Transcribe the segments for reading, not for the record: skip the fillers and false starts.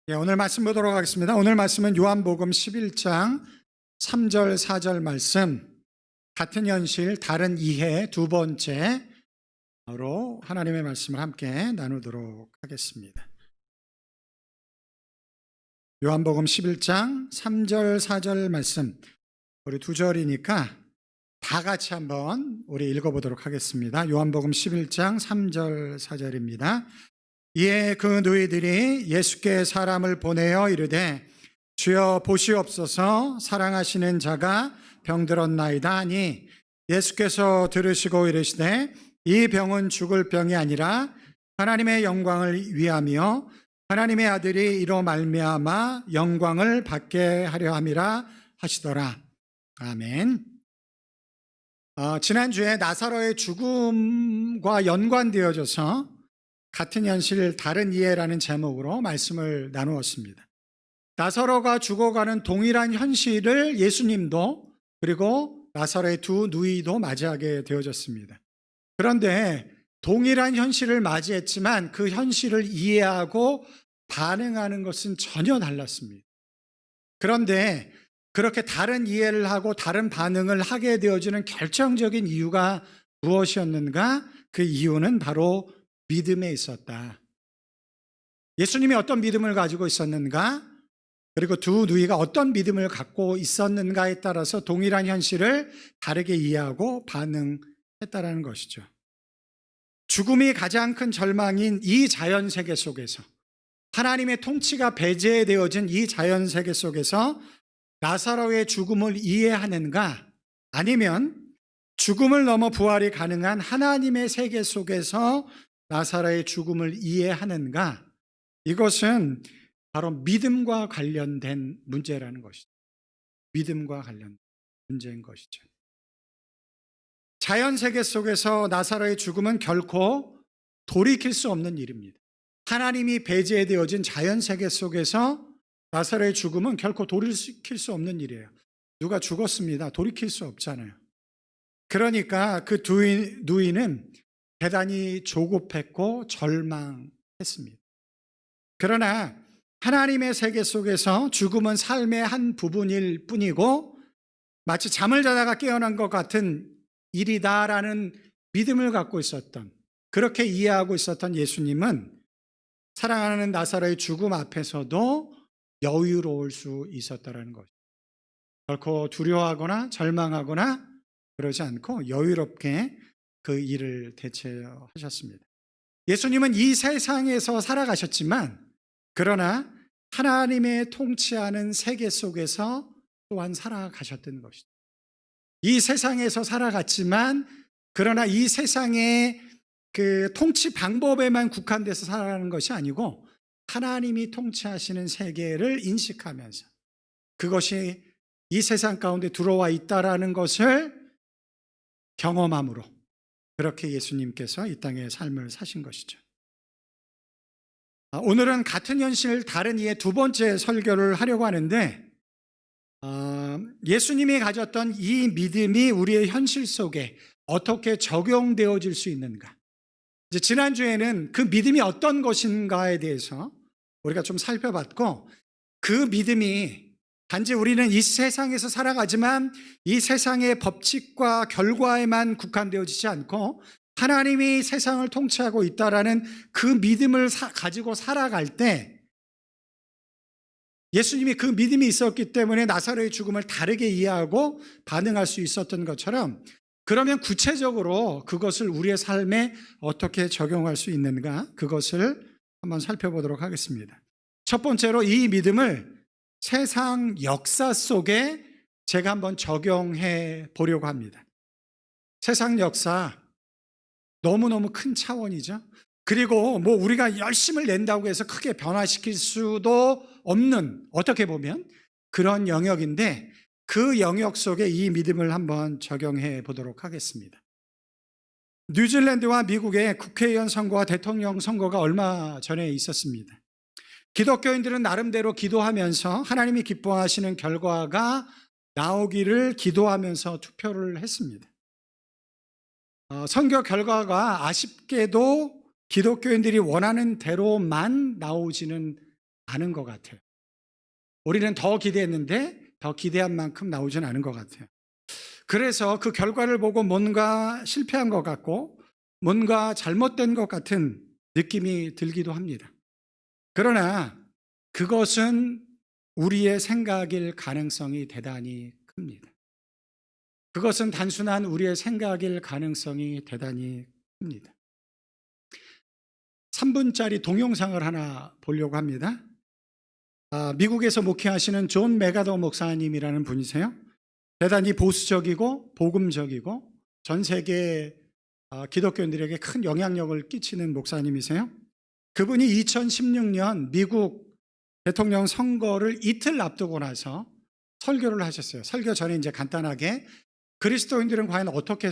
오늘 말씀 보도록 하겠습니다. 오늘 말씀은 요한복음 11장 3절 4절 말씀, 같은 현실 다른 이해 두 번째로 하나님의 말씀을 함께 나누도록 하겠습니다. 요한복음 11장 3절 4절 말씀, 우리 두 절이니까 다 같이 한번 우리 읽어보도록 하겠습니다. 요한복음 11장 3절 4절입니다. 이에 그 누이들이 예수께 사람을 보내어 이르되 주여 보시옵소서, 사랑하시는 자가 병들었나이다 하니 예수께서 들으시고 이르시되 이 병은 죽을 병이 아니라 하나님의 영광을 위하며 하나님의 아들이 이로 말미암아 영광을 받게 하려 함이라 하시더라. 아멘. 지난주에 나사로의 죽음과 연관되어져서 같은 현실 다른 이해라는 제목으로 말씀을 나누었습니다. 나사로가 죽어가는 동일한 현실을 예수님도 그리고 나사로의 두 누이도 맞이하게 되어졌습니다. 그런데 동일한 현실을 맞이했지만 그 현실을 이해하고 반응하는 것은 전혀 달랐습니다. 그런데 그렇게 다른 이해를 하고 다른 반응을 하게 되어지는 결정적인 이유가 무엇이었는가? 그 이유는 바로 믿음에 있었다. 예수님이 어떤 믿음을 가지고 있었는가? 그리고 두 누이가 어떤 믿음을 갖고 있었는가에 따라서 동일한 현실을 다르게 이해하고 반응했다라는 것이죠. 죽음이 가장 큰 절망인 이 자연세계 속에서, 하나님의 통치가 배제되어진 이 자연세계 속에서 나사로의 죽음을 이해하는가? 아니면 죽음을 넘어 부활이 가능한 하나님의 세계 속에서 나사로의 죽음을 이해하는가? 이것은 바로 믿음과 관련된 문제라는 것이죠. 믿음과 관련된 문제인 것이죠. 자연세계 속에서 나사로의 죽음은 결코 돌이킬 수 없는 일입니다. 하나님이 배제되어진 자연세계 속에서 나사로의 죽음은 결코 돌이킬 수 없는 일이에요. 누가 죽었습니다. 돌이킬 수 없잖아요. 그러니까 그 두 누이는 대단히 조급했고 절망했습니다. 그러나 하나님의 세계 속에서 죽음은 삶의 한 부분일 뿐이고 마치 잠을 자다가 깨어난 것 같은 일이다라는 믿음을 갖고 있었던, 그렇게 이해하고 있었던 예수님은 사랑하는 나사로의 죽음 앞에서도 여유로울 수 있었다는 것이죠. 결코 두려워하거나 절망하거나 그러지 않고 여유롭게 그 일을 대처하셨습니다. 예수님은 이 세상에서 살아가셨지만 그러나 하나님의 통치하는 세계 속에서 또한 살아가셨던 것이죠. 이 세상에서 살아갔지만 그러나 이 세상의 그 통치 방법에만 국한돼서 살아가는 것이 아니고 하나님이 통치하시는 세계를 인식하면서 그것이 이 세상 가운데 들어와 있다라는 것을 경험함으로 그렇게 예수님께서 이 땅의 삶을 사신 것이죠. 오늘은 같은 현실 다른 이의 두 번째 설교를 하려고 하는데, 예수님이 가졌던 이 믿음이 우리의 현실 속에 어떻게 적용되어질 수 있는가. 이제 지난주에는 그 믿음이 어떤 것인가에 대해서 우리가 좀 살펴봤고, 그 믿음이 단지 우리는 이 세상에서 살아가지만 이 세상의 법칙과 결과에만 국한되어지지 않고 하나님이 세상을 통치하고 있다라는 그 믿음을 가지고 살아갈 때 예수님이 그 믿음이 있었기 때문에 나사로의 죽음을 다르게 이해하고 반응할 수 있었던 것처럼, 그러면 구체적으로 그것을 우리의 삶에 어떻게 적용할 수 있는가, 그것을 한번 살펴보도록 하겠습니다. 첫 번째로 이 믿음을 세상 역사 속에 제가 한번 적용해 보려고 합니다. 세상 역사 너무너무 큰 차원이죠. 그리고 뭐 우리가 열심을 낸다고 해서 크게 변화시킬 수도 없는, 어떻게 보면 그런 영역인데 그 영역 속에 이 믿음을 한번 적용해 보도록 하겠습니다. 뉴질랜드와 미국의 국회의원 선거와 대통령 선거가 얼마 전에 있었습니다. 기독교인들은 나름대로 기도하면서 하나님이 기뻐하시는 결과가 나오기를 기도하면서 투표를 했습니다. 선거 결과가 아쉽게도 기독교인들이 원하는 대로만 나오지는 않은 것 같아요. 우리는 더 기대했는데 더 기대한 만큼 나오진 않은 것 같아요. 그래서 그 결과를 보고 뭔가 실패한 것 같고 뭔가 잘못된 것 같은 느낌이 들기도 합니다. 그러나 그것은 우리의 생각일 가능성이 대단히 큽니다. 그것은 단순한 우리의 생각일 가능성이 대단히 큽니다. 3분짜리 동영상을 하나 보려고 합니다. 미국에서 목회하시는 존 메가더 목사님이라는 분이세요. 대단히 보수적이고 복음적이고 전 세계 기독교인들에게 큰 영향력을 끼치는 목사님이세요. 그분이 2016년 미국 대통령 선거를 이틀 앞두고 나서 설교를 하셨어요. 설교 전에 이제 간단하게 그리스도인들은 과연 어떻게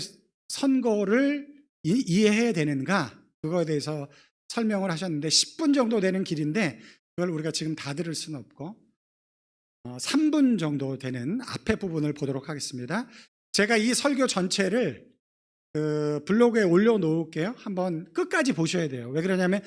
선거를 이해해야 되는가, 그거에 대해서 설명을 하셨는데 10분 정도 되는 길인데 그걸 우리가 지금 다 들을 수는 없고 3분 정도 되는 앞에 부분을 보도록 하겠습니다. 제가 이 설교 전체를 블로그에 올려놓을게요. 한번 끝까지 보셔야 돼요. 왜 그러냐면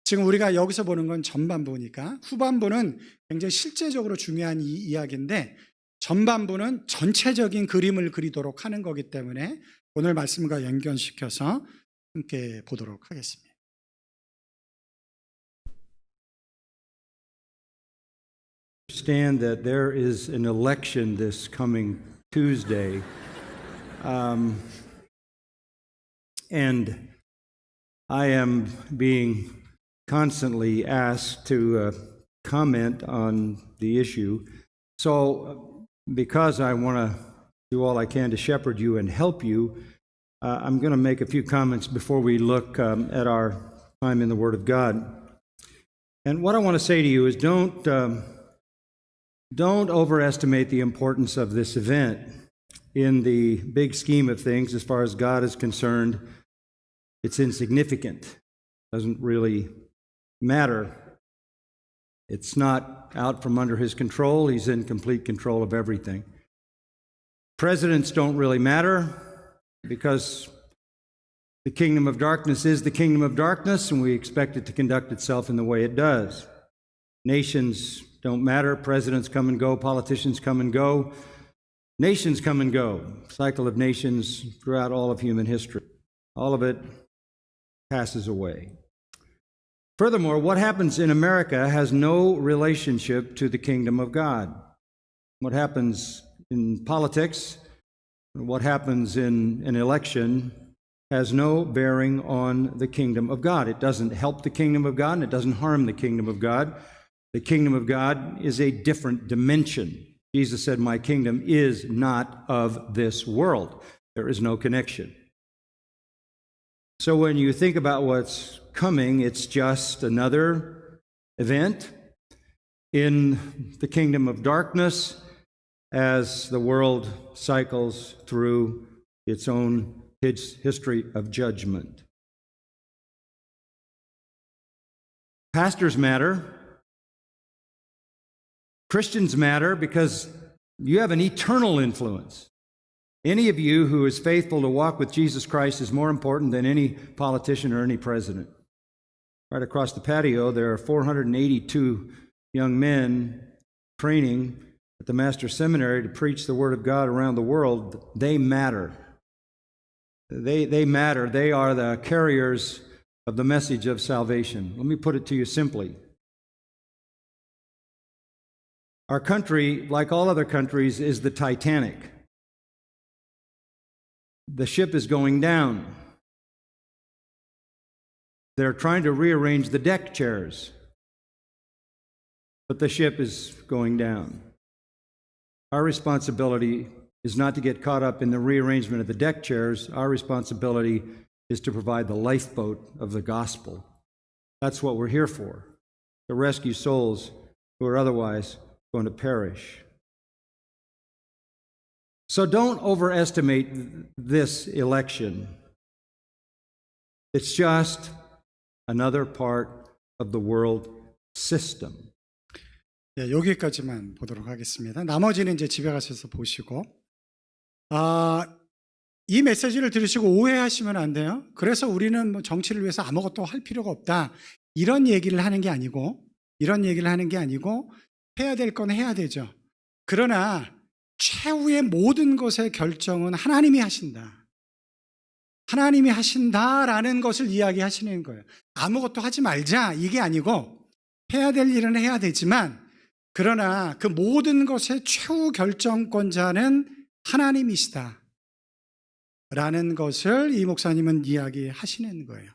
지금 우리가 여기서 보는 건 전반부니까 후반부는 굉장히 실제적으로 중요한 이야기인데 전반부는 전체적인 그림을 그리도록 하는 거기 때문에 오늘 말씀과 연결시켜서 함께 보도록 하겠습니다. Understand that there is an election this coming Tuesday, and I am being constantly asked to comment on the issue. So, because I want to do all I can to shepherd you and help you, I'm going to make a few comments before we look at our time in the Word of God. And what I want to say to you is don't overestimate the importance of this event. In the big scheme of things, as far as God is concerned, it's insignificant. Doesn't really matter. It's not out from under his control. He's in complete control of everything. Presidents don't really matter because the kingdom of darkness is the kingdom of darkness, and we expect it to conduct itself in the way it does. Nations don't matter. Presidents come and go. Politicians come and go. Nations come and go. Cycle of nations throughout all of human history. All of it passes away. Furthermore, what happens in America has no relationship to the kingdom of God. What happens in politics, what happens in an election, has no bearing on the kingdom of God. It doesn't help the kingdom of God, and it doesn't harm the kingdom of God. The kingdom of God is a different dimension. Jesus said, "My kingdom is not of this world." There is no connection. So when you think about what's coming, it's just another event in the kingdom of darkness as the world cycles through its own history of judgment. Pastors matter. Christians matter because you have an eternal influence. Any of you who is faithful to walk with Jesus Christ is more important than any politician or any president. Right across the patio, there are 482 young men training at the Master's Seminary to preach the Word of God around the world. They matter. They matter. They are the carriers of the message of salvation. Let me put it to you simply. Our country, like all other countries, is the Titanic. The ship is going down. They're trying to rearrange the deck chairs, but the ship is going down. Our responsibility is not to get caught up in the rearrangement of the deck chairs. Our responsibility is to provide the lifeboat of the gospel. That's what we're here for, to rescue souls who are otherwise going to perish. So don't overestimate this election. It's just another part of the world system. 네, 여기까지만 보도록 하겠습니다. 나머지는 이제 집에 가셔서 보시고, 이 메시지를 들으시고 오해하시면 안 돼요. 그래서 우리는 뭐 정치를 위해서 아무것도 할 필요가 없다, 이런 얘기를 하는 게 아니고, 이런 얘기를 하는 게 아니고 해야 될 건 해야 되죠. 그러나 최후의 모든 것의 결정은 하나님이 하신다. 하나님이 하신다라는 것을 이야기하시는 거예요. 아무것도 하지 말자 이게 아니고 해야 될 일은 해야 되지만 그러나 그 모든 것의 최후 결정권자는 하나님이시다 라는 것을 이 목사님은 이야기하시는 거예요.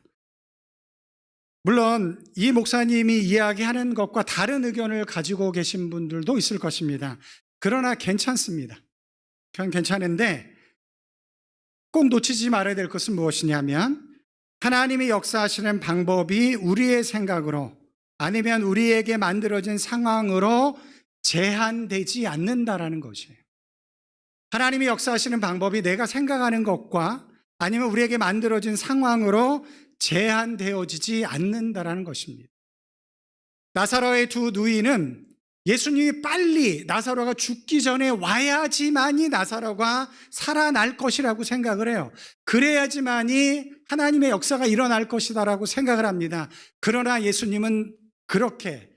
물론 이 목사님이 이야기하는 것과 다른 의견을 가지고 계신 분들도 있을 것입니다. 그러나 괜찮습니다. 그건 괜찮은데 꼭 놓치지 말아야 될 것은 무엇이냐면 하나님이 역사하시는 방법이 우리의 생각으로 아니면 우리에게 만들어진 상황으로 제한되지 않는다라는 것이에요. 하나님이 역사하시는 방법이 내가 생각하는 것과 아니면 우리에게 만들어진 상황으로 제한되어지지 않는다라는 것입니다. 나사로의 두 누이는 예수님이 빨리 나사로가 죽기 전에 와야지만이 나사로가 살아날 것이라고 생각을 해요. 그래야지만이 하나님의 역사가 일어날 것이다라고 생각을 합니다. 그러나 예수님은 그렇게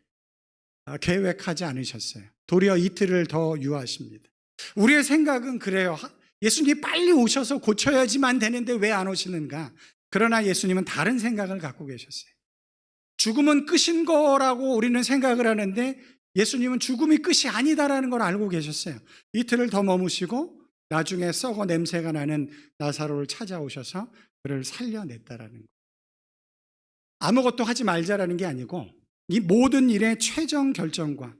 계획하지 않으셨어요. 도리어 이틀을 더 유하십니다. 우리의 생각은 그래요. 예수님이 빨리 오셔서 고쳐야지만 되는데 왜 안 오시는가? 그러나 예수님은 다른 생각을 갖고 계셨어요. 죽음은 끝인 거라고 우리는 생각을 하는데 예수님은 죽음이 끝이 아니다라는 걸 알고 계셨어요. 이틀을 더 머무시고 나중에 썩어 냄새가 나는 나사로를 찾아오셔서 그를 살려냈다라는 거예요. 아무것도 하지 말자라는 게 아니고 이 모든 일의 최종 결정과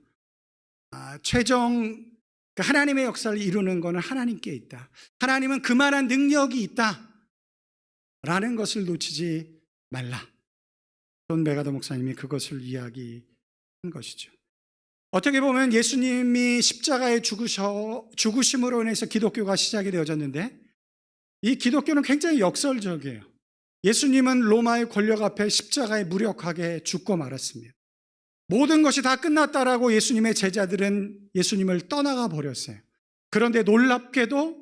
하나님의 역사를 이루는 것은 하나님께 있다. 하나님은 그만한 능력이 있다라는 것을 놓치지 말라. 존 메가더 목사님이 그것을 이야기한 것이죠. 어떻게 보면 예수님이 십자가에 죽으심으로 인해서 기독교가 시작이 되어졌는데 이 기독교는 굉장히 역설적이에요. 예수님은 로마의 권력 앞에 십자가에 무력하게 죽고 말았습니다. 모든 것이 다 끝났다라고 예수님의 제자들은 예수님을 떠나가 버렸어요. 그런데 놀랍게도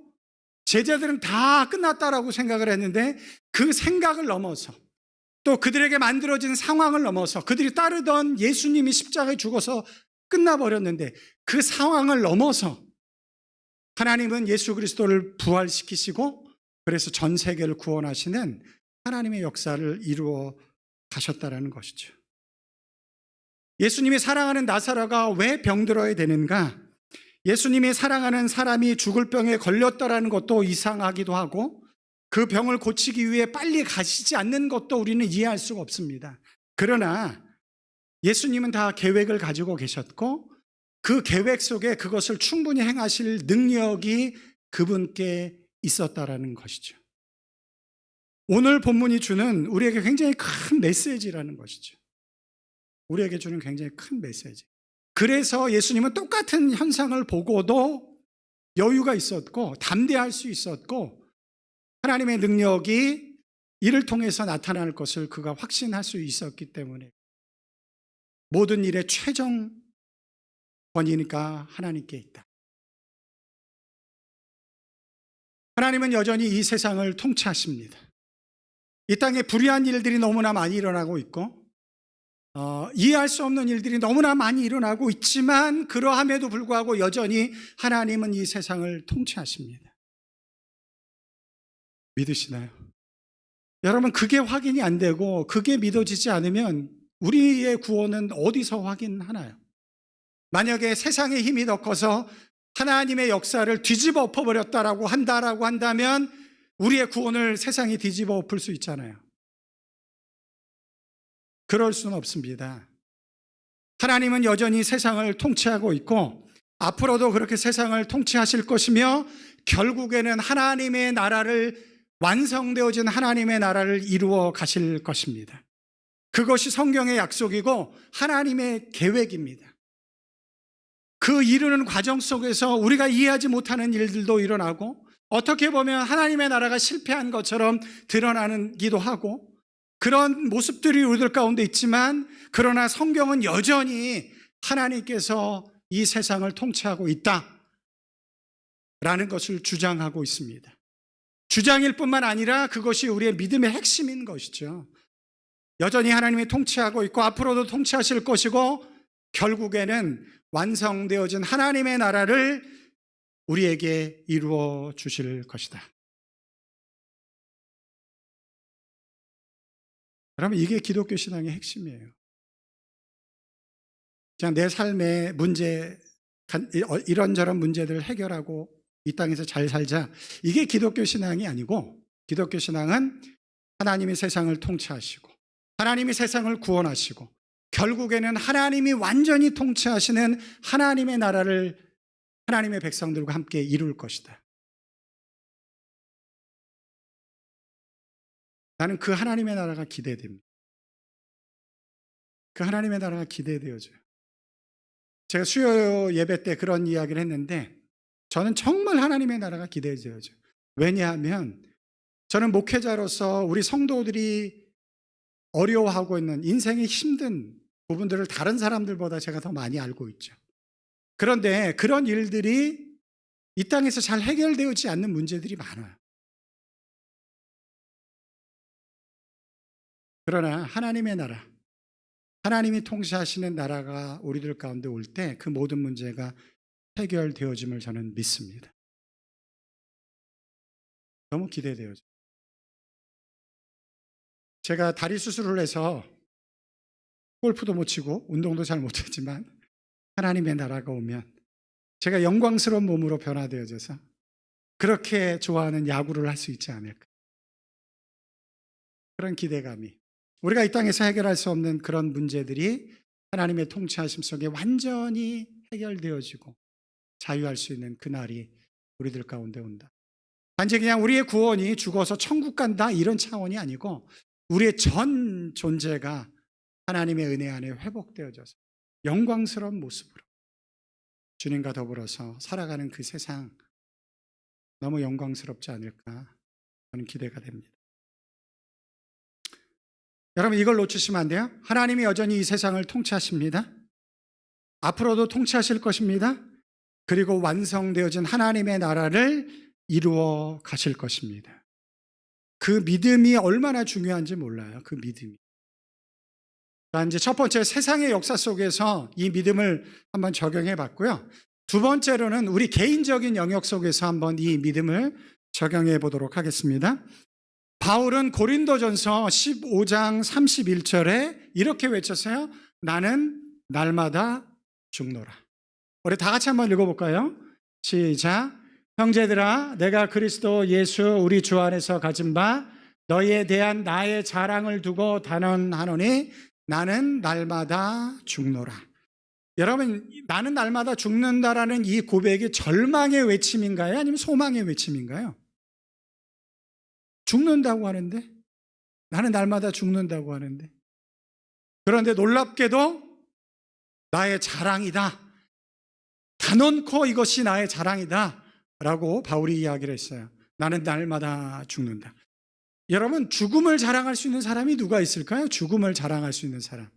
제자들은 다 끝났다라고 생각을 했는데 그 생각을 넘어서 또 그들에게 만들어진 상황을 넘어서 그들이 따르던 예수님이 십자가에 죽어서 끝나버렸는데 그 상황을 넘어서 하나님은 예수 그리스도를 부활시키시고 그래서 전 세계를 구원하시는 하나님의 역사를 이루어 가셨다라는 것이죠. 예수님이 사랑하는 나사로가 왜 병들어야 되는가? 예수님이 사랑하는 사람이 죽을 병에 걸렸다라는 것도 이상하기도 하고 그 병을 고치기 위해 빨리 가시지 않는 것도 우리는 이해할 수가 없습니다. 그러나 예수님은 다 계획을 가지고 계셨고 그 계획 속에 그것을 충분히 행하실 능력이 그분께 있었다라는 것이죠. 오늘 본문이 주는 우리에게 굉장히 큰 메시지라는 것이죠. 우리에게 주는 굉장히 큰 메시지. 그래서 예수님은 똑같은 현상을 보고도 여유가 있었고 담대할 수 있었고 하나님의 능력이 이를 통해서 나타날 것을 그가 확신할 수 있었기 때문에 모든 일의 최종 권위니까 하나님께 있다. 하나님은 여전히 이 세상을 통치하십니다. 이 땅에 불의한 일들이 너무나 많이 일어나고 있고 이해할 수 없는 일들이 너무나 많이 일어나고 있지만 그러함에도 불구하고 여전히 하나님은 이 세상을 통치하십니다. 믿으시나요? 여러분 그게 확인이 안 되고 그게 믿어지지 않으면 우리의 구원은 어디서 확인하나요? 만약에 세상의 힘이 더 커서 하나님의 역사를 뒤집어 엎어버렸다라고 한다면 우리의 구원을 세상이 뒤집어 엎을 수 있잖아요. 그럴 수는 없습니다. 하나님은 여전히 세상을 통치하고 있고 앞으로도 그렇게 세상을 통치하실 것이며 결국에는 하나님의 나라를 완성되어진 하나님의 나라를 이루어 가실 것입니다. 그것이 성경의 약속이고 하나님의 계획입니다. 그 이루는 과정 속에서 우리가 이해하지 못하는 일들도 일어나고 어떻게 보면 하나님의 나라가 실패한 것처럼 드러나기도 하고 그런 모습들이 우리들 가운데 있지만 그러나 성경은 여전히 하나님께서 이 세상을 통치하고 있다라는 것을 주장하고 있습니다. 주장일 뿐만 아니라 그것이 우리의 믿음의 핵심인 것이죠. 여전히 하나님이 통치하고 있고 앞으로도 통치하실 것이고 결국에는 완성되어진 하나님의 나라를 우리에게 이루어 주실 것이다. 여러분, 이게 기독교 신앙의 핵심이에요. 그냥 내 삶의 문제, 이런저런 문제들을 해결하고 이 땅에서 잘 살자, 이게 기독교 신앙이 아니고, 기독교 신앙은 하나님이 세상을 통치하시고 하나님이 세상을 구원하시고 결국에는 하나님이 완전히 통치하시는 하나님의 나라를 하나님의 백성들과 함께 이룰 것이다. 나는 그 하나님의 나라가 기대됩니다. 그 하나님의 나라가 기대되어져요. 제가 수요 예배 때 그런 이야기를 했는데 저는 정말 하나님의 나라가 기대되어져요. 왜냐하면 저는 목회자로서 우리 성도들이 어려워하고 있는 인생의 힘든 부분들을 다른 사람들보다 제가 더 많이 알고 있죠. 그런데 그런 일들이 이 땅에서 잘 해결되지 않는 문제들이 많아요. 그러나 하나님의 나라, 하나님이 통치하시는 나라가 우리들 가운데 올 때 그 모든 문제가 해결되어짐을 저는 믿습니다. 너무 기대되어져. 제가 다리 수술을 해서 골프도 못 치고 운동도 잘 못했지만 하나님의 나라가 오면 제가 영광스러운 몸으로 변화되어져서 그렇게 좋아하는 야구를 할 수 있지 않을까. 그런 기대감이, 우리가 이 땅에서 해결할 수 없는 그런 문제들이 하나님의 통치하심 속에 완전히 해결되어지고 자유할 수 있는 그날이 우리들 가운데 온다. 단지 그냥 우리의 구원이 죽어서 천국 간다 이런 차원이 아니고 우리의 전 존재가 하나님의 은혜 안에 회복되어져서 영광스러운 모습으로 주님과 더불어서 살아가는 그 세상, 너무 영광스럽지 않을까 저는 기대가 됩니다. 여러분, 이걸 놓치시면 안 돼요. 하나님이 여전히 이 세상을 통치하십니다. 앞으로도 통치하실 것입니다. 그리고 완성되어진 하나님의 나라를 이루어 가실 것입니다. 그 믿음이 얼마나 중요한지 몰라요. 그 믿음이. 자, 이제 첫 번째, 세상의 역사 속에서 이 믿음을 한번 적용해 봤고요. 두 번째로는 우리 개인적인 영역 속에서 한번 이 믿음을 적용해 보도록 하겠습니다. 바울은 고린도전서 15장 31절에 이렇게 외쳤어요. 나는 날마다 죽노라. 우리 다 같이 한번 읽어볼까요? 시작. 형제들아, 내가 그리스도 예수 우리 주 안에서 가진 바 너희에 대한 나의 자랑을 두고 단언하노니 나는 날마다 죽노라. 여러분, 나는 날마다 죽는다라는 이 고백이 절망의 외침인가요? 아니면 소망의 외침인가요? 죽는다고 하는데, 나는 날마다 죽는다고 하는데, 그런데 놀랍게도 나의 자랑이다, 단언코 이것이 나의 자랑이다 라고 바울이 이야기를 했어요. 나는 날마다 죽는다. 여러분, 죽음을 자랑할 수 있는 사람이 누가 있을까요? 죽음을 자랑할 수 있는 사람.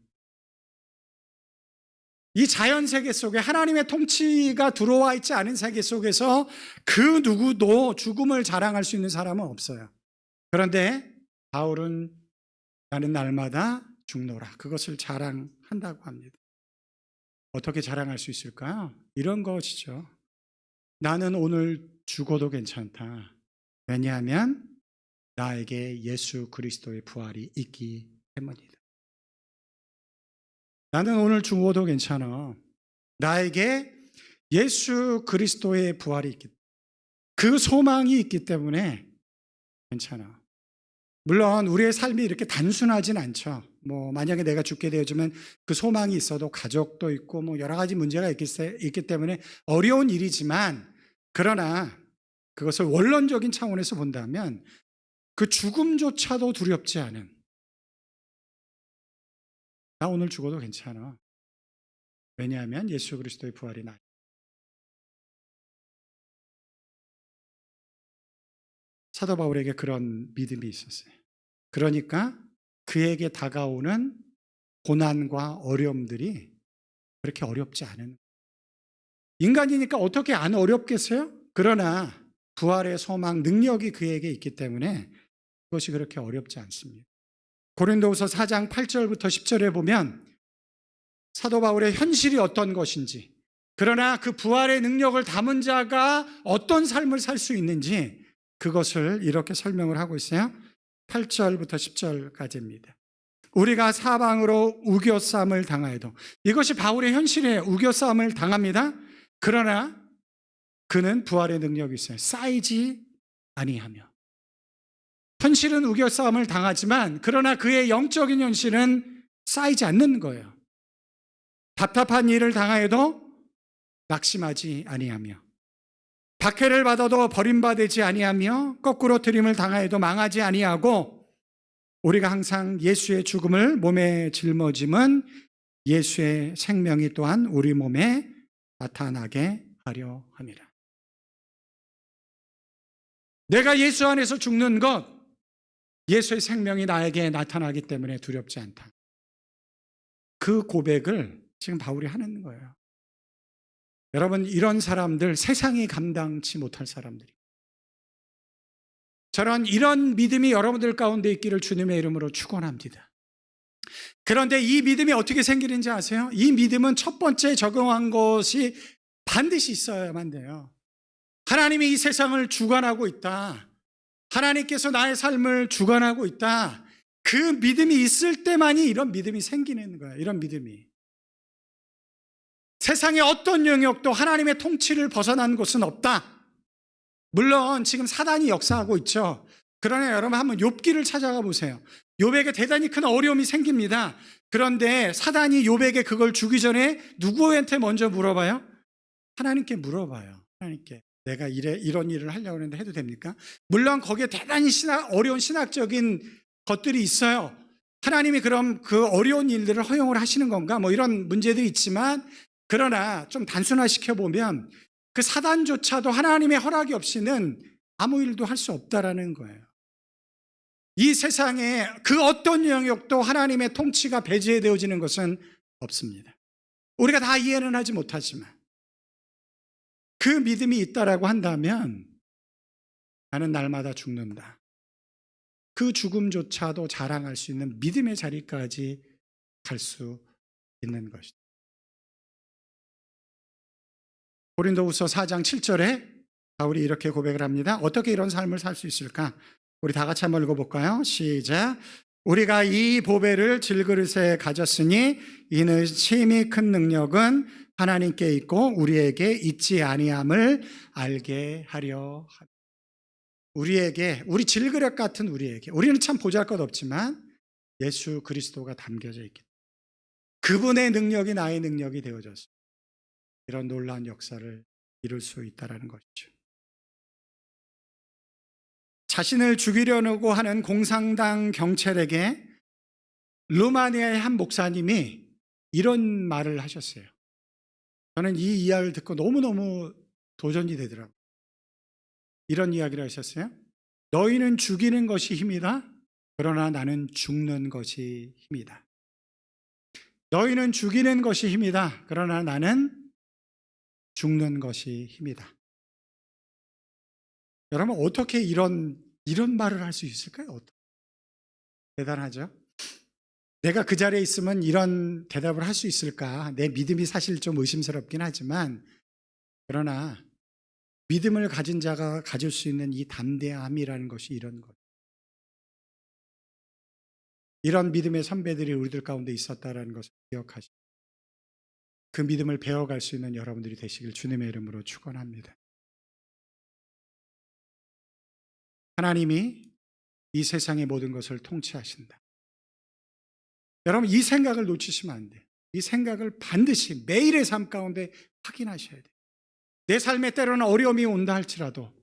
이 자연 세계 속에 하나님의 통치가 들어와 있지 않은 세계 속에서 그 누구도 죽음을 자랑할 수 있는 사람은 없어요. 그런데 바울은 나는 날마다 죽노라, 그것을 자랑한다고 합니다. 어떻게 자랑할 수 있을까요? 이런 것이죠. 나는 오늘 죽어도 괜찮다. 왜냐하면 나에게 예수 그리스도의 부활이 있기 때문이다. 나는 오늘 죽어도 괜찮아. 나에게 예수 그리스도의 부활이 있기 때문에, 그 소망이 있기 때문에 괜찮아. 물론 우리의 삶이 이렇게 단순하진 않죠. 만약에 내가 죽게 되어지면 그 소망이 있어도 가족도 있고 여러 가지 문제가 있기 때문에 어려운 일이지만, 그러나 그것을 원론적인 차원에서 본다면 그 죽음조차도 두렵지 않은, 나 오늘 죽어도 괜찮아. 왜냐하면 예수 그리스도의 부활이 나. 사도 바울에게 그런 믿음이 있었어요. 그러니까 그에게 다가오는 고난과 어려움들이 그렇게 어렵지 않은, 인간이니까 어떻게 안 어렵겠어요? 그러나 부활의 소망, 능력이 그에게 있기 때문에 그것이 그렇게 어렵지 않습니다. 고린도후서 4장 8절부터 10절에 보면 사도 바울의 현실이 어떤 것인지, 그러나 그 부활의 능력을 담은 자가 어떤 삶을 살 수 있는지 그것을 이렇게 설명을 하고 있어요. 8절부터 10절까지입니다. 우리가 사방으로 우겨싸움을 당하여도, 이것이 바울의 현실이에요. 우겨싸움을 당합니다. 그러나 그는 부활의 능력이 있어요. 쌓이지 아니하며. 현실은 우겨싸움을 당하지만 그러나 그의 영적인 현실은 쌓이지 않는 거예요. 답답한 일을 당하여도 낙심하지 아니하며, 박해를 받아도 버림받지 아니하며, 거꾸로 트림을 당하여도 망하지 아니하고, 우리가 항상 예수의 죽음을 몸에 짊어짐은 예수의 생명이 또한 우리 몸에 나타나게 하려 함이라. 내가 예수 안에서 죽는 것, 예수의 생명이 나에게 나타나기 때문에 두렵지 않다. 그 고백을 지금 바울이 하는 거예요. 여러분, 이런 사람들, 세상이 감당치 못할 사람들이, 저는 이런 믿음이 여러분들 가운데 있기를 주님의 이름으로 축원합니다. 그런데 이 믿음이 어떻게 생기는지 아세요? 이 믿음은 첫 번째 적용한 것이 반드시 있어야만 돼요. 하나님이 이 세상을 주관하고 있다, 하나님께서 나의 삶을 주관하고 있다, 그 믿음이 있을 때만이 이런 믿음이 생기는 거예요. 이런 믿음이. 세상의 어떤 영역도 하나님의 통치를 벗어난 곳은 없다. 물론 지금 사단이 역사하고 있죠. 그러나 여러분 한번 욥기를 찾아가 보세요. 욥에게 대단히 큰 어려움이 생깁니다. 그런데 사단이 욥에게 그걸 주기 전에 누구한테 먼저 물어봐요? 하나님께 물어봐요. 하나님께. 내가 이런 일을 하려고 하는데 해도 됩니까? 물론 거기에 대단히 어려운 신학적인 것들이 있어요. 하나님이 그럼 그 어려운 일들을 허용을 하시는 건가? 뭐 이런 문제들이 있지만, 그러나 좀 단순화시켜보면 그 사단조차도 하나님의 허락이 없이는 아무 일도 할 수 없다라는 거예요. 이 세상에 그 어떤 영역도 하나님의 통치가 배제되어지는 것은 없습니다. 우리가 다 이해는 하지 못하지만 그 믿음이 있다라고 한다면 나는 날마다 죽는다, 그 죽음조차도 자랑할 수 있는 믿음의 자리까지 갈 수 있는 것이다. 고린도후서 4장 7절에 바울이 이렇게 고백을 합니다. 어떻게 이런 삶을 살 수 있을까? 우리 다 같이 한번 읽어볼까요? 시작. 우리가 이 보배를 질그릇에 가졌으니 이는 심히 큰 능력은 하나님께 있고 우리에게 있지 아니함을 알게 하려 합니다. 우리 질그릇 같은 우리에게, 우리는 참 보잘것없지만 예수 그리스도가 담겨져 있기 때문에 그분의 능력이 나의 능력이 되어져서 이런 놀라운 역사를 이룰 수 있다는 것이죠. 자신을 죽이려고 하는 공산당 경찰에게 루마니아의 한 목사님이 이런 말을 하셨어요. 저는 이 이야기를 듣고 너무너무 도전이 되더라고요. 이런 이야기를 하셨어요. 너희는 죽이는 것이 힘이다. 그러나 나는 죽는 것이 힘이다. 너희는 죽이는 것이 힘이다. 그러나 나는 죽는 것이 힘이다. 여러분, 어떻게 이런 말을 할 수 있을까요? 대단하죠? 내가 그 자리에 있으면 이런 대답을 할 수 있을까? 내 믿음이 사실 좀 의심스럽긴 하지만, 그러나 믿음을 가진 자가 가질 수 있는 이 담대함이라는 것이 이런 것. 이런 믿음의 선배들이 우리들 가운데 있었다는 것을 기억하시고 그 믿음을 배워갈 수 있는 여러분들이 되시길 주님의 이름으로 축원합니다. 하나님이 이 세상의 모든 것을 통치하신다. 여러분, 이 생각을 놓치시면 안 돼요. 이 생각을 반드시 매일의 삶 가운데 확인하셔야 돼요. 내 삶에 때로는 어려움이 온다 할지라도,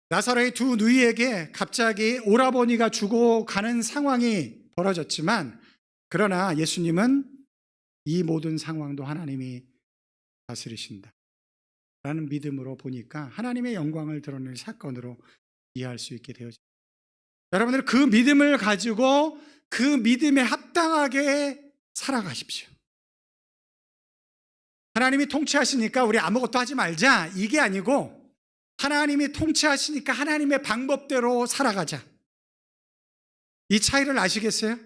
나사로의 두 누이에게 갑자기 오라버니가 죽어가는 상황이 벌어졌지만, 그러나 예수님은 이 모든 상황도 하나님이 다스리신다 라는 믿음으로 보니까 하나님의 영광을 드러낼 사건으로 이해할 수 있게 되어집니다. 여러분들 그 믿음을 가지고 그 믿음에 합당하게 살아가십시오. 하나님이 통치하시니까 우리 아무것도 하지 말자, 이게 아니고 하나님이 통치하시니까 하나님의 방법대로 살아가자. 이 차이를 아시겠어요?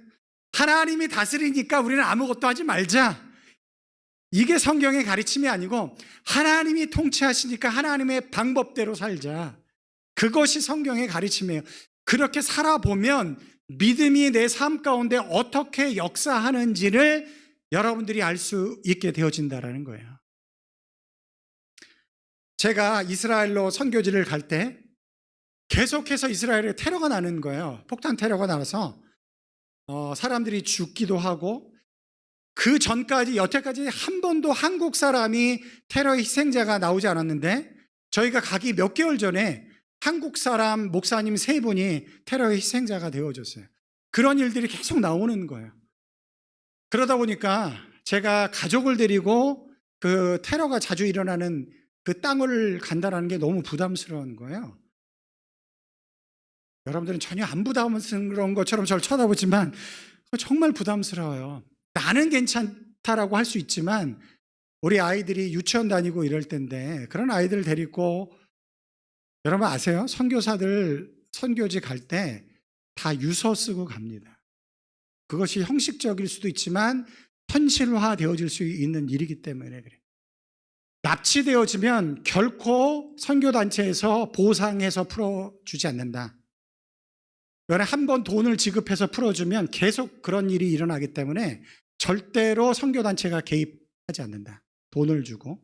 하나님이 다스리니까 우리는 아무것도 하지 말자. 이게 성경의 가르침이 아니고 하나님이 통치하시니까 하나님의 방법대로 살자. 그것이 성경의 가르침이에요. 그렇게 살아보면 믿음이 내 삶 가운데 어떻게 역사하는지를 여러분들이 알 수 있게 되어진다는 거예요. 제가 이스라엘로 선교지를 갈 때 계속해서 이스라엘에 테러가 나는 거예요. 폭탄 테러가 나서 사람들이 죽기도 하고, 그 전까지 여태까지 한 번도 한국 사람이 테러의 희생자가 나오지 않았는데, 저희가 가기 몇 개월 전에 한국 사람 목사님 3분이 테러의 희생자가 되어졌어요. 그런 일들이 계속 나오는 거예요. 그러다 보니까 제가 가족을 데리고 그 테러가 자주 일어나는 그 땅을 간다는 게 너무 부담스러운 거예요. 여러분들은 전혀 안 부담스러운 것처럼 저를 쳐다보지만 정말 부담스러워요. 나는 괜찮다라고 할 수 있지만 우리 아이들이 유치원 다니고 이럴 때인데, 그런 아이들 데리고, 여러분 아세요? 선교사들 선교지 갈 때 다 유서 쓰고 갑니다. 그것이 형식적일 수도 있지만 현실화 되어질 수 있는 일이기 때문에 그래요. 납치되어지면 결코 선교단체에서 보상해서 풀어주지 않는다. 한 번 돈을 지급해서 풀어주면 계속 그런 일이 일어나기 때문에 절대로 선교단체가 개입하지 않는다. 돈을 주고.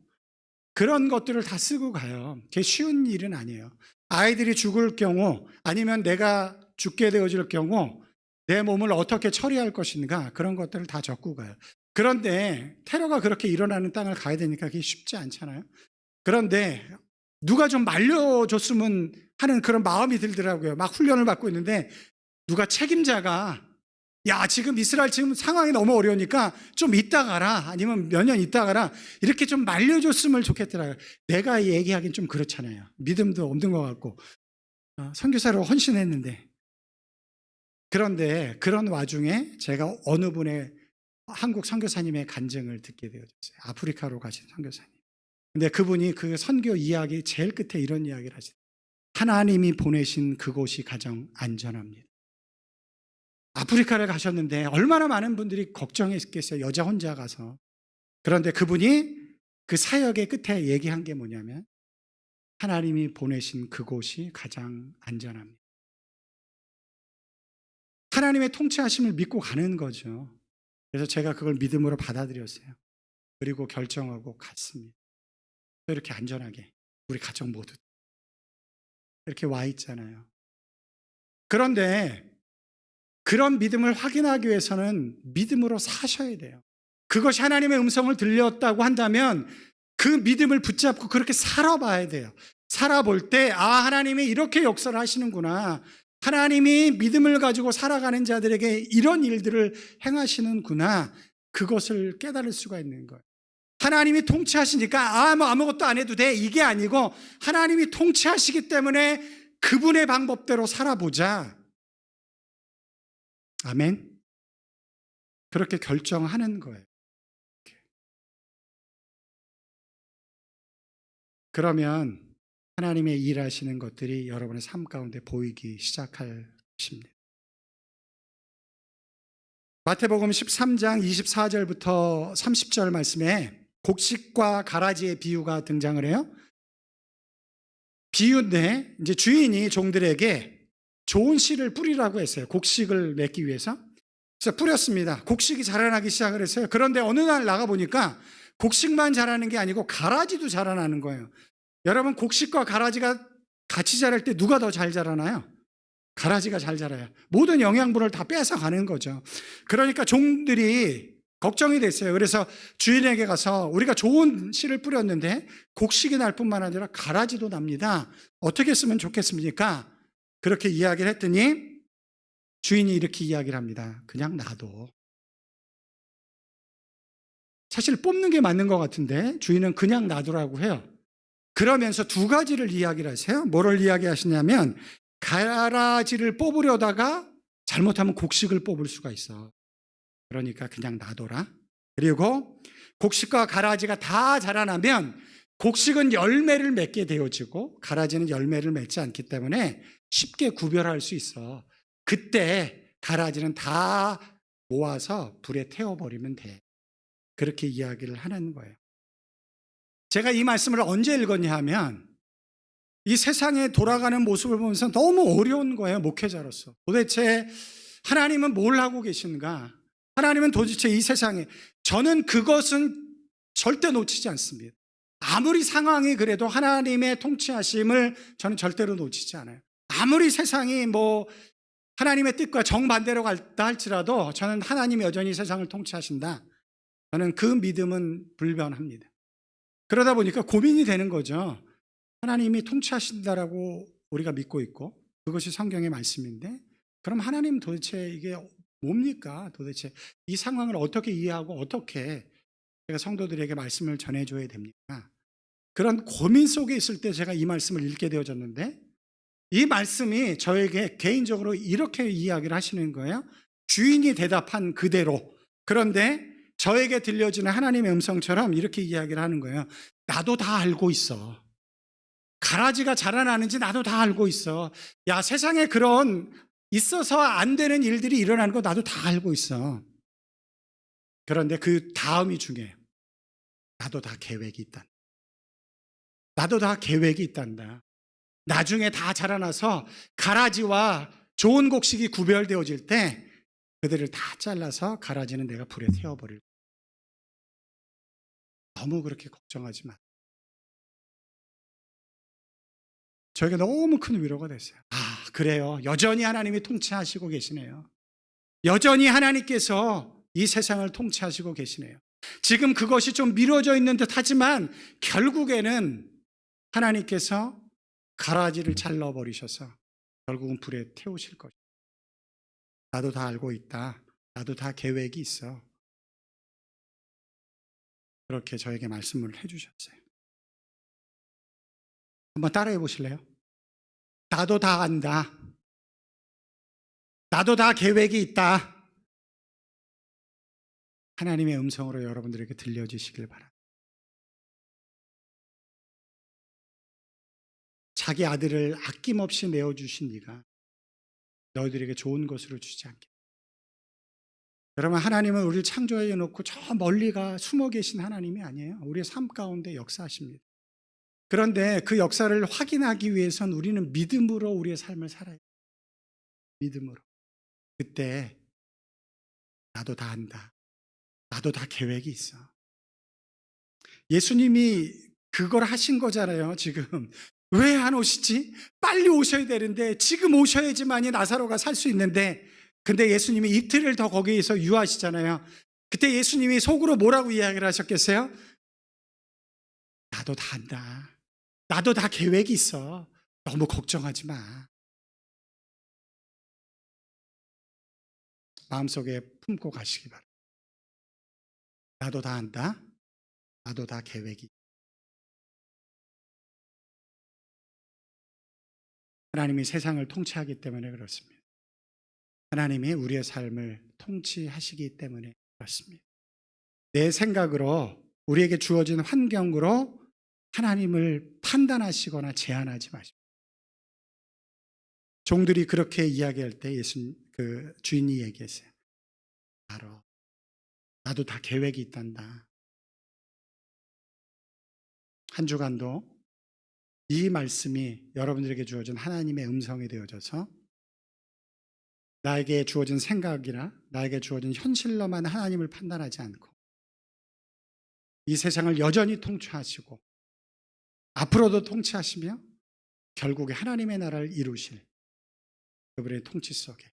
그런 것들을 다 쓰고 가요. 그게 쉬운 일은 아니에요. 아이들이 죽을 경우, 아니면 내가 죽게 되어질 경우 내 몸을 어떻게 처리할 것인가, 그런 것들을 다 적고 가요. 그런데 테러가 그렇게 일어나는 땅을 가야 되니까 그게 쉽지 않잖아요. 그런데 누가 좀 말려줬으면 하는 그런 마음이 들더라고요. 막 훈련을 받고 있는데 누가 책임자가, 야, 지금 이스라엘 지금 상황이 너무 어려우니까 좀 이따 가라, 아니면 몇 년 이따 가라, 이렇게 좀 말려줬으면 좋겠더라고요. 내가 얘기하긴 좀 그렇잖아요. 믿음도 없는 것 같고, 선교사로 헌신했는데. 그런데 그런 와중에 제가 어느 분의 한국 선교사님의 간증을 듣게 되어졌어요. 아프리카로 가신 선교사님. 근데 그분이 그 선교 이야기 제일 끝에 이런 이야기를 하시더라고요. 하나님이 보내신 그곳이 가장 안전합니다. 아프리카를 가셨는데 얼마나 많은 분들이 걱정했겠어요. 여자 혼자 가서. 그런데 그분이 그 사역의 끝에 얘기한 게 뭐냐면, 하나님이 보내신 그곳이 가장 안전합니다. 하나님의 통치하심을 믿고 가는 거죠. 그래서 제가 그걸 믿음으로 받아들였어요. 그리고 결정하고 갔습니다. 이렇게 안전하게 우리 가족 모두 이렇게 와 있잖아요. 그런데 그런 믿음을 확인하기 위해서는 믿음으로 사셔야 돼요. 그것이 하나님의 음성을 들렸다고 한다면 그 믿음을 붙잡고 그렇게 살아봐야 돼요. 살아볼 때, 하나님이 이렇게 역사를 하시는구나, 하나님이 믿음을 가지고 살아가는 자들에게 이런 일들을 행하시는구나, 그것을 깨달을 수가 있는 거예요. 하나님이 통치하시니까 뭐 아무것도 안 해도 돼, 이게 아니고 하나님이 통치하시기 때문에 그분의 방법대로 살아보자. 아멘. 그렇게 결정하는 거예요. 그러면 하나님의 일하시는 것들이 여러분의 삶 가운데 보이기 시작할 것입니다. 마태복음 13장 24절부터 30절 말씀에 곡식과 가라지의 비유가 등장을 해요. 비유인데 이제 주인이 종들에게 좋은 씨를 뿌리라고 했어요. 곡식을 맺기 위해서. 그래서 뿌렸습니다. 곡식이 자라나기 시작을 했어요. 그런데 어느 날 나가보니까 곡식만 자라는 게 아니고 가라지도 자라나는 거예요. 여러분, 곡식과 가라지가 같이 자랄 때 누가 더 잘 자라나요? 가라지가 잘 자라요. 모든 영양분을 다 뺏어가는 거죠. 그러니까 종들이 걱정이 됐어요. 그래서 주인에게 가서 우리가 좋은 씨를 뿌렸는데 곡식이 날 뿐만 아니라 가라지도 납니다. 어떻게 쓰면 좋겠습니까? 그렇게 이야기를 했더니 주인이 이렇게 이야기를 합니다. 그냥 놔둬. 사실 뽑는 게 맞는 것 같은데 주인은 그냥 놔두라고 해요. 그러면서 두 가지를 이야기를 하세요. 뭐를 이야기하시냐면, 가라지를 뽑으려다가 잘못하면 곡식을 뽑을 수가 있어. 그러니까 그냥 놔둬라. 그리고 곡식과 가라지가 다 자라나면 곡식은 열매를 맺게 되어지고 가라지는 열매를 맺지 않기 때문에 쉽게 구별할 수 있어. 그때 가라지는 다 모아서 불에 태워버리면 돼. 그렇게 이야기를 하는 거예요. 제가 이 말씀을 언제 읽었냐 하면 이 세상에 돌아가는 모습을 보면서 너무 어려운 거예요, 목회자로서. 도대체 하나님은 뭘 하고 계신가? 하나님은 도대체 이 세상에, 저는 그것은 절대 놓치지 않습니다. 아무리 상황이 그래도 하나님의 통치하심을 저는 절대로 놓치지 않아요. 아무리 세상이 하나님의 뜻과 정반대로 갔다 할지라도 저는 하나님이 여전히 세상을 통치하신다. 저는 그 믿음은 불변합니다. 그러다 보니까 고민이 되는 거죠. 하나님이 통치하신다라고 우리가 믿고 있고 그것이 성경의 말씀인데, 그럼 하나님 도대체 이게 뭡니까? 도대체 이 상황을 어떻게 이해하고 어떻게 제가 성도들에게 말씀을 전해줘야 됩니까? 그런 고민 속에 있을 때 제가 이 말씀을 읽게 되어졌는데, 이 말씀이 저에게 개인적으로 이렇게 이야기를 하시는 거예요. 주인이 대답한 그대로. 그런데 저에게 들려지는 하나님의 음성처럼 이렇게 이야기를 하는 거예요. 나도 다 알고 있어. 가라지가 자라나는지 나도 다 알고 있어. 야, 세상에 그런 있어서 안 되는 일들이 일어나는 거 나도 다 알고 있어. 그런데 그 다음이 중요해요. 나도 다 계획이 있다. 나도 다 계획이 있단다. 나중에 다 자라나서 가라지와 좋은 곡식이 구별되어질 때 그들을 다 잘라서 가라지는 내가 불에 태워버릴 거야. 너무 그렇게 걱정하지 마. 저에게 너무 큰 위로가 됐어요. 아, 그래요. 여전히 하나님이 통치하시고 계시네요. 여전히 하나님께서 이 세상을 통치하시고 계시네요. 지금 그것이 좀 미뤄져 있는 듯 하지만 결국에는 하나님께서 가라지를 잘라버리셔서 결국은 불에 태우실 것이다. 나도 다 알고 있다. 나도 다 계획이 있어. 그렇게 저에게 말씀을 해주셨어요. 한번 따라해 보실래요? 나도 다 안다. 나도 다 계획이 있다. 하나님의 음성으로 여러분들에게 들려주시길 바랍니다. 자기 아들을 아낌없이 내어주신 네가 너희들에게 좋은 것으로 주지 않겠다. 여러분, 하나님은 우리를 창조해 놓고 저 멀리가 숨어 계신 하나님이 아니에요. 우리의 삶 가운데 역사하십니다. 그런데 그 역사를 확인하기 위해선 우리는 믿음으로 우리의 삶을 살아야 해요. 믿음으로. 그때 나도 다 안다. 나도 다 계획이 있어. 예수님이 그걸 하신 거잖아요, 지금. 왜 안 오시지? 빨리 오셔야 되는데, 지금 오셔야지만이 나사로가 살 수 있는데, 근데 예수님이 이틀을 더 거기에서 유하시잖아요. 그때 예수님이 속으로 뭐라고 이야기를 하셨겠어요? 나도 다 안다. 나도 다 계획이 있어. 너무 걱정하지 마. 마음속에 품고 가시기 바랍니다. 나도 다 안다. 나도 다 계획이 있다. 하나님이 세상을 통치하기 때문에 그렇습니다. 하나님이 우리의 삶을 통치하시기 때문에 그렇습니다. 내 생각으로 우리에게 주어진 환경으로 하나님을 판단하시거나 제한하지 마십시오. 종들이 그렇게 이야기할 때 주인이 얘기했어요. 알아. 나도 다 계획이 있단다. 한 주간도 이 말씀이 여러분들에게 주어진 하나님의 음성이 되어져서 나에게 주어진 생각이나 나에게 주어진 현실로만 하나님을 판단하지 않고 이 세상을 여전히 통치하시고 앞으로도 통치하시며 결국에 하나님의 나라를 이루실 그분의 통치 속에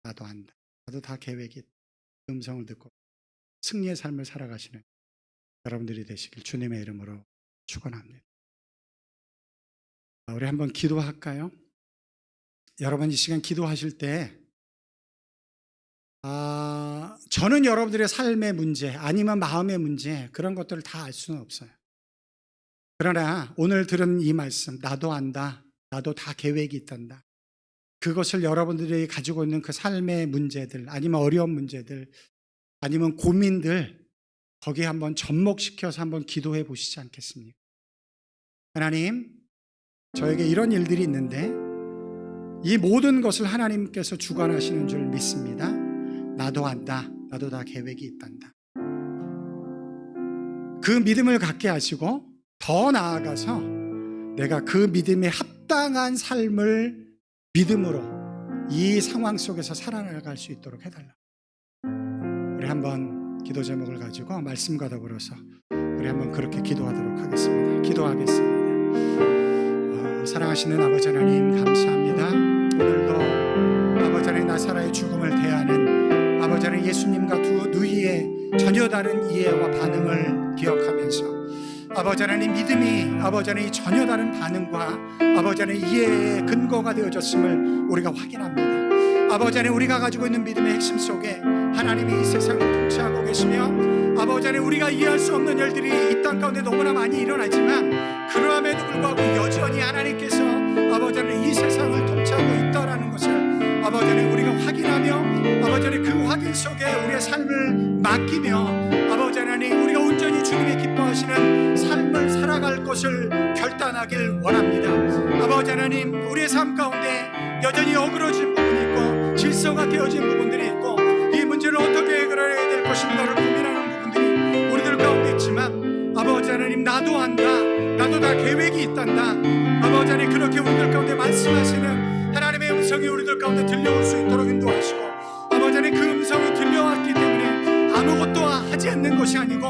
나도 안다. 나도 다 계획이 있다. 음성을 듣고 승리의 삶을 살아가시는 여러분들이 되시길 주님의 이름으로 축원합니다. 우리 한번 기도할까요? 여러분 이 시간 기도하실 때 저는 여러분들의 삶의 문제 아니면 마음의 문제 그런 것들을 다 알 수는 없어요. 그러나 오늘 들은 이 말씀 나도 안다. 나도 다 계획이 있단다. 그것을 여러분들이 가지고 있는 그 삶의 문제들 아니면 어려운 문제들 아니면 고민들 거기에 한번 접목시켜서 한번 기도해 보시지 않겠습니까? 하나님, 저에게 이런 일들이 있는데 이 모든 것을 하나님께서 주관하시는 줄 믿습니다. 나도 안다. 나도 다 계획이 있단다. 그 믿음을 갖게 하시고 더 나아가서 내가 그 믿음에 합당한 삶을 믿음으로 이 상황 속에서 살아나갈 수 있도록 해달라. 우리 한번 기도 제목을 가지고 말씀과 더불어서 우리 한번 그렇게 기도하도록 하겠습니다. 기도하겠습니다. 사랑하시는 아버지 하나님 감사합니다. 오늘도 아버지 하나님 나사로의 죽음을 대하는 아버지 하나님 예수님과 두 누이의 전혀 다른 이해와 반응을 기억하면서 아버지 하나님 믿음이 아버지 하나님 전혀 다른 반응과 아버지 하나님 이해의 근거가 되어졌음을 우리가 확인합니다. 아버지 하나님 우리가 가지고 있는 믿음의 핵심 속에 하나님이 이 세상을 통치하고 계시며 아버지 하나님 우리가 이해할 수 없는 일들이 이 땅 가운데 너무나 많이 일어나지만 그러함에도 불구하고 여전히 하나님께서 아버지 하나님 이 세상을 통치하고 있다라는 것을 아버지 하나님 우리가 확인하며 아버지 하나님 그 확인 속에 우리의 삶을 맡기며 아버지 하나님 우리가 온전히 주님의 기뻐하시는 삶을 살아갈 것을 결단하길 원합니다. 아버지 하나님 우리의 삶 가운데 여전히 어그러진 부분이 있고 질서가 깨어진 부분들이 있고 이 문제를 어떻게 해결해야 될 것인가를 고민하는 부분들이 우리들 가운데 있지만 아버지 하나님 나도 안다. 나도 다 계획이 있단다. 아버지 하나님 그렇게 우리들 가운데 말씀하시는 하나님의 음성이 우리들 가운데 들려올 수 있도록 인도하시고 아버지 하나님 그 음성이 들려왔기 때문에 아무것도 하지 않는 것이 아니고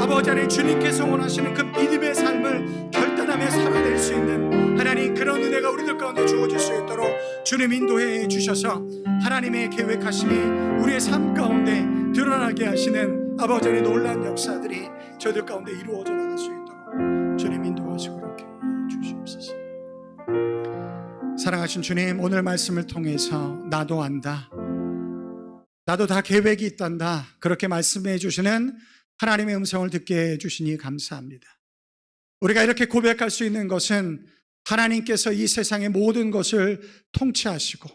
아버지 하나님 주님께서 원하시는 그 믿음의 삶을 결단하며 살아낼 수 있는 하나님 그런 은혜가 우리들 가운데 주어질 수 있도록 주님 인도해 주셔서 하나님의 계획하심이 우리의 삶 가운데 드러나게 하시는 아버지 하나님 놀라운 역사들이 저희들 가운데 이루어져 나갈 수 있도록 주님 인도하시고 그렇게 주시옵소서. 사랑하신 주님 오늘 말씀을 통해서 나도 안다. 나도 다 계획이 있단다. 그렇게 말씀해 주시는 하나님의 음성을 듣게 해주시니 감사합니다. 우리가 이렇게 고백할 수 있는 것은 하나님께서 이 세상의 모든 것을 통치하시고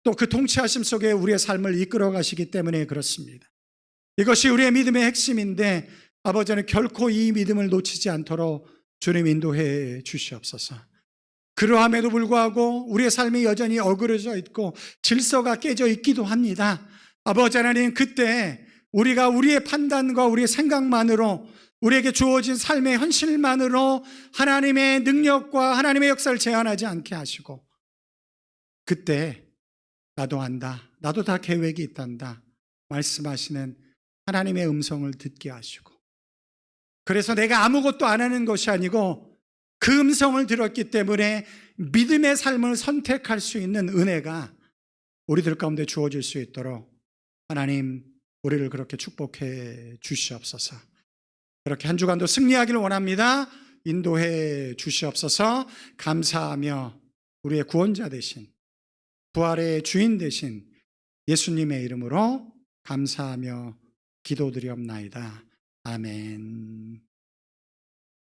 또 그 통치하심 속에 우리의 삶을 이끌어 가시기 때문에 그렇습니다. 이것이 우리의 믿음의 핵심인데 아버지는 결코 이 믿음을 놓치지 않도록 주님 인도해 주시옵소서. 그러함에도 불구하고 우리의 삶이 여전히 어그러져 있고 질서가 깨져 있기도 합니다. 아버지 하나님 그때 우리가 우리의 판단과 우리의 생각만으로 우리에게 주어진 삶의 현실만으로 하나님의 능력과 하나님의 역사를 제한하지 않게 하시고 그때 나도 안다. 나도 다 계획이 있단다. 말씀하시는 하나님의 음성을 듣게 하시고 그래서 내가 아무것도 안 하는 것이 아니고 그 음성을 들었기 때문에 믿음의 삶을 선택할 수 있는 은혜가 우리들 가운데 주어질 수 있도록 하나님 우리를 그렇게 축복해 주시옵소서. 그렇게 한 주간도 승리하기를 원합니다. 인도해 주시옵소서. 감사하며 우리의 구원자 되신 부활의 주인 되신 예수님의 이름으로 감사하며 기도드리옵나이다. 아멘.